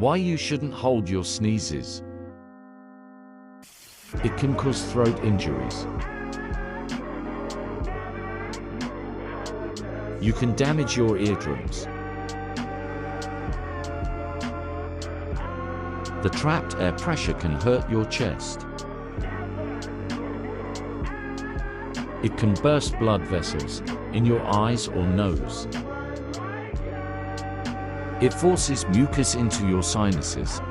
Why you shouldn't hold your sneezes. It can cause throat injuries. You can damage your eardrums. The trapped air pressure can hurt your chest. It can burst blood vessels in your eyes or nose. It forces mucus into your sinuses